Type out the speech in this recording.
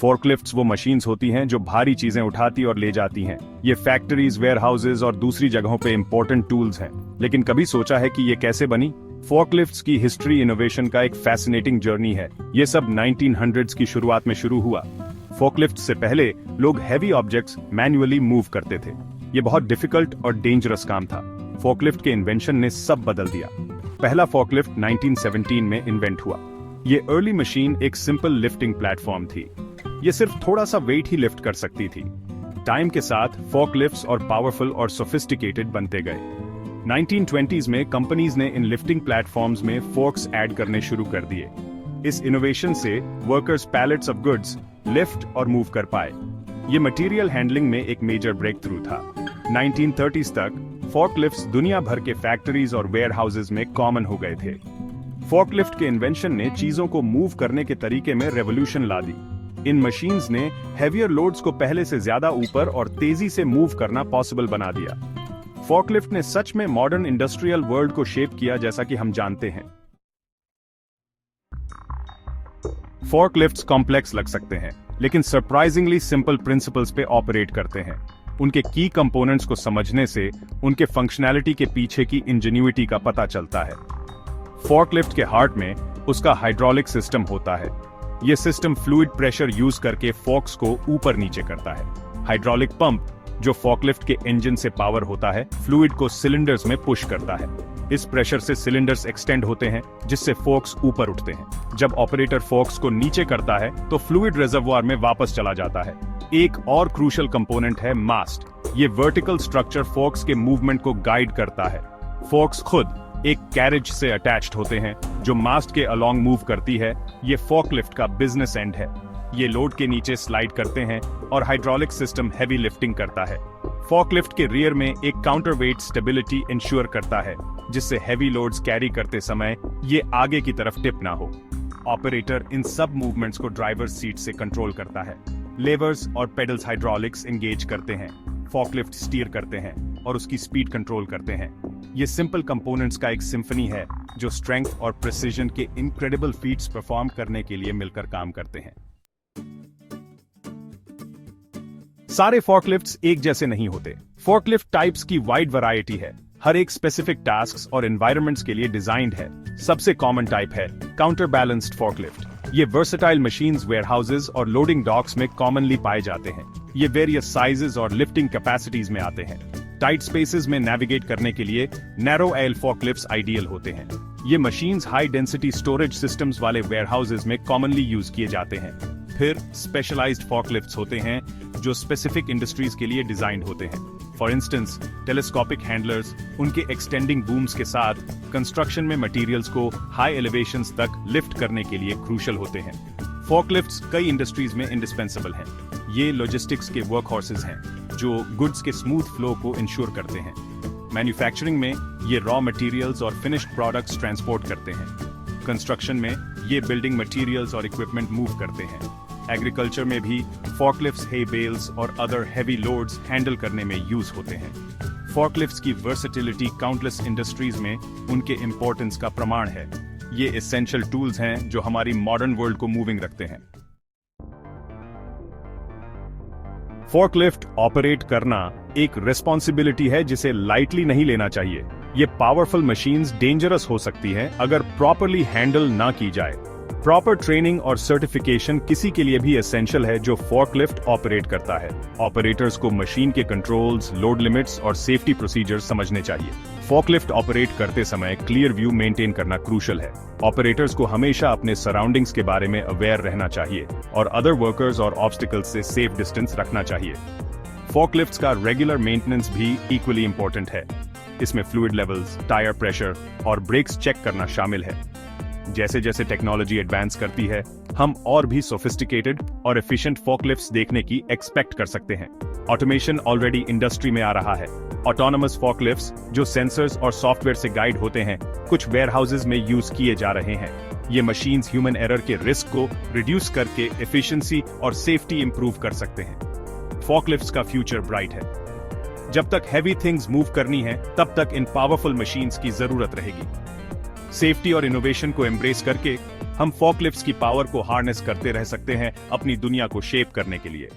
फोर्कलिफ्ट्स वो मशीन्स होती हैं जो भारी चीजें उठाती और ले जाती हैं। ये फैक्ट्रीज, वेयरहाउसेज और दूसरी जगहों पे इंपॉर्टेंट टूल्स हैं। लेकिन कभी सोचा है कि ये कैसे बनी? फोर्कलिफ्ट्स की हिस्ट्री इनोवेशन का एक फैसिनेटिंग जर्नी है। ये सब 1900s की शुरुआत में शुरू हुआ। फोर्कलिफ्ट से पहले लोग हैवी ऑब्जेक्ट्स मैन्युअली मूव करते थे। ये बहुत डिफिकल्ट और डेंजरस काम था। फोर्कलिफ्ट के इन्वेंशन ने सब बदल दिया। पहला फोर्कलिफ्ट 1917 में इन्वेंट हुआ। ये अर्ली मशीन एक सिंपल लिफ्टिंग प्लेटफॉर्म थी। ये सिर्फ थोड़ा सा वेट ही लिफ्ट कर सकती थी। टाइम के साथ फोर्कलिफ्ट्स और पावरफुल और सोफिस्टिकेटेड बनते गए। 1920s में कंपनीज ने इन लिफ्टिंग प्लेटफॉर्म्स में फोर्क्स ऐड करने शुरू कर दिए। इस इनोवेशन से workers pallets of goods lift और मूव कर पाए। ये मटेरियल हैंडलिंग में एक मेजर ब्रेक थ्रू था। 1930s तक फोर्कलिफ्ट्स दुनिया भर के फैक्ट्रीज और वेयरहाउसेज में कॉमन हो गए थे। फोर्कलिफ्ट के इन्वेंशन ने चीजों को मूव करने के तरीके में रेवोल्यूशन ला दी। इन मशीन्स ने हेवियर लोड्स को पहले से ज्यादा ऊपर और तेजी से मूव करना पॉसिबल बना दिया। फोर्कलिफ्ट ने सच में मॉडर्न इंडस्ट्रियल वर्ल्ड को शेप किया, जैसा कि हम जानते हैं। फोर्कलिफ्ट्स कॉम्प्लेक्स लग सकते हैं, लेकिन सरप्राइजिंगली सिंपल प्रिंसिपल्स पे ऑपरेट करते हैं। उनके की कंपोनेंट्स को समझने से उनके फंक्शनैलिटी के पीछे की इंजीन्यूइटी का पता चलता है। फोर्कलिफ्ट के हार्ट में उसका हाइड्रोलिक सिस्टम होता है। यह सिस्टम फ्लूइड प्रेशर यूज करके फोर्क्स को ऊपर नीचे करता है। हाइड्रोलिक पंप, जो फोर्कलिफ्ट के इंजन से पावर होता है, फ्लूइड को सिलेंडर्स में पुश करता है। इस प्रेशर से सिलेंडर्स एक्सटेंड होते हैं, जिससे फोर्क्स ऊपर उठते हैं। जब ऑपरेटर फोर्क्स को नीचे करता है तो फ्लूइड रिजर्वोयर में वापस चला जाता है। एक और क्रूशियल कंपोनेंट है मास्ट। ये वर्टिकल स्ट्रक्चर फोर्क्स के मूवमेंट को गाइड करता है। फोर्क्स खुद एक कैरेज से अटैच्ड होते हैं जो मास्ट के अलोंग मूव करती है। ये फोर्कलिफ्ट का बिजनेस एंड है। ये लोड के नीचे स्लाइड करते हैं और हाइड्रोलिक सिस्टम हैवी लिफ्टिंग करता है। फोर्कलिफ्ट के रियर में एक काउंटरवेट स्टेबिलिटी इंश्योर करता है, जिससे हैवी लोड्स कैरी करते समय ये आगे की तरफ टिप ना हो। ऑपरेटर इन सब मूवमेंट्स को ड्राइवर सीट से कंट्रोल करता है। लेवर्स और पेडल्स हाइड्रोलिक्स एंगेज करते हैं। फोर्कलिफ्ट स्टीयर करते हैं और उसकी स्पीड कंट्रोल करते हैं। ये सिंपल कंपोनेंट्स का एक सिम्फनी है जो स्ट्रेंथ और प्रिसिजन के इनक्रेडिबल फीट्स परफॉर्म करने के लिए मिलकर काम करते हैं। सारे फोर्कलिफ्ट्स एक जैसे नहीं होते। फोर्कलिफ्ट टाइप्स की वाइड वैरायटी है। हर एक स्पेसिफिक टास्क्स और एनवायरनमेंट्स के लिए डिजाइंड है। सबसे कॉमन टाइप है काउंटर बैलेंस्ड फोर्कलिफ्ट। ये वर्सेटाइल मशीन्स, वेयरहाउसेज और लोडिंग डॉक्स में कॉमनली पाए जाते हैं। ये वेरियस साइजेस और लिफ्टिंग कैपेसिटीज में आते हैं। टाइट स्पेसेस में नेविगेट करने के लिए नैरो एल फोर्कलिफ्ट्स आइडियल होते हैं। ये machines high density storage systems वाले वेयरहाउसेज में कॉमनली यूज किए जाते हैं। फिर स्पेशलाइज्ड फोर्कलिफ्ट्स होते हैं जो स्पेसिफिक इंडस्ट्रीज के लिए डिजाइंड होते हैं। फॉर इंस्टेंस, टेलीस्कोपिक हैंडलर्स उनके एक्सटेंडिंग बूम्स के साथ कंस्ट्रक्शन में मटेरियल्स को हाई एलिवेशंस तक लिफ्ट करने के लिए क्रूशियल होते हैं। फोर्कलिफ्ट्स कई इंडस्ट्रीज में इंडिस्पेंसेबल हैं। ये लॉजिस्टिक्स के वर्क हॉर्सेज हैं जो गुड्स के स्मूथ फ्लो को इंश्योर करते हैं। मैन्युफैक्चरिंग में ये रॉ मटेरियल्स और फिनिश्ड प्रोडक्ट्स ट्रांसपोर्ट करते हैं। कंस्ट्रक्शन में ये बिल्डिंग मटेरियल्स और इक्विपमेंट मूव करते हैं। एग्रीकल्चर में भी फोर्कलिफ्ट्स हे बेल्स और अदर हैवी लोड्स हैंडल करने में यूज होते हैं। फोर्कलिफ्ट्स की वर्सेटिलिटी काउंटलेस इंडस्ट्रीज में उनके इंपॉर्टेंस का प्रमाण है। ये एसेंशियल टूल्स हैं जो हमारी मॉडर्न वर्ल्ड को मूविंग रखते हैं। फोर्कलिफ्ट ऑपरेट करना एक रिस्पॉन्सिबिलिटी है जिसे लाइटली नहीं लेना चाहिए। ये पावरफुल मशीन्स डेंजरस हो सकती हैं अगर प्रॉपरली हैंडल ना की जाए। प्रॉपर ट्रेनिंग और सर्टिफिकेशन किसी के लिए भी एसेंशियल है जो फोर्कलिफ्ट ऑपरेट करता है। ऑपरेटर्स को मशीन के कंट्रोल्स, लोड लिमिट्स और सेफ्टी प्रोसीजर्स समझने चाहिए। फोर्कलिफ्ट ऑपरेट करते समय क्लियर व्यू मेंटेन करना क्रूशियल है। ऑपरेटर्स को हमेशा अपने सराउंडिंग्स के बारे में अवेयर रहना चाहिए और अदर वर्कर्स और ऑब्स्टिकल्स से सेफ डिस्टेंस रखना चाहिए। फोर्कलिफ्ट्स का रेगुलर मेंटेनेंस भी इक्वली इंपॉर्टेंट है। इसमें फ्लूइड लेवल्स, टायर प्रेशर और ब्रेक्स चेक करना शामिल है। जैसे जैसे टेक्नोलॉजी एडवांस करती है, हम और भी सोफिस्टिकेटेड और एफिशिएंट फोर्कलिफ्ट्स देखने की एक्सपेक्ट कर सकते हैं। ऑटोमेशन ऑलरेडी इंडस्ट्री में आ रहा है। ऑटोनोमस फोर्कलिफ्ट्स जो सेंसर्स और सॉफ्टवेयर से गाइड होते हैं, कुछ वेयरहाउसेज में यूज किए जा रहे हैं। ये मशीन्स ह्यूमन एरर के रिस्क को रिड्यूस करके एफिशिएंसी और सेफ्टी इंप्रूव कर सकते हैं। फोर्कलिफ्ट्स का फ्यूचर ब्राइट है। जब तक हैवी थिंग्स मूव करनी है, तब तक इन पावरफुल मशीन्स की जरूरत रहेगी। सेफ्टी और इनोवेशन को एम्ब्रेस करके हम फॉकलिफ्ट्स की पावर को हार्नेस करते रह सकते हैं अपनी दुनिया को शेप करने के लिए।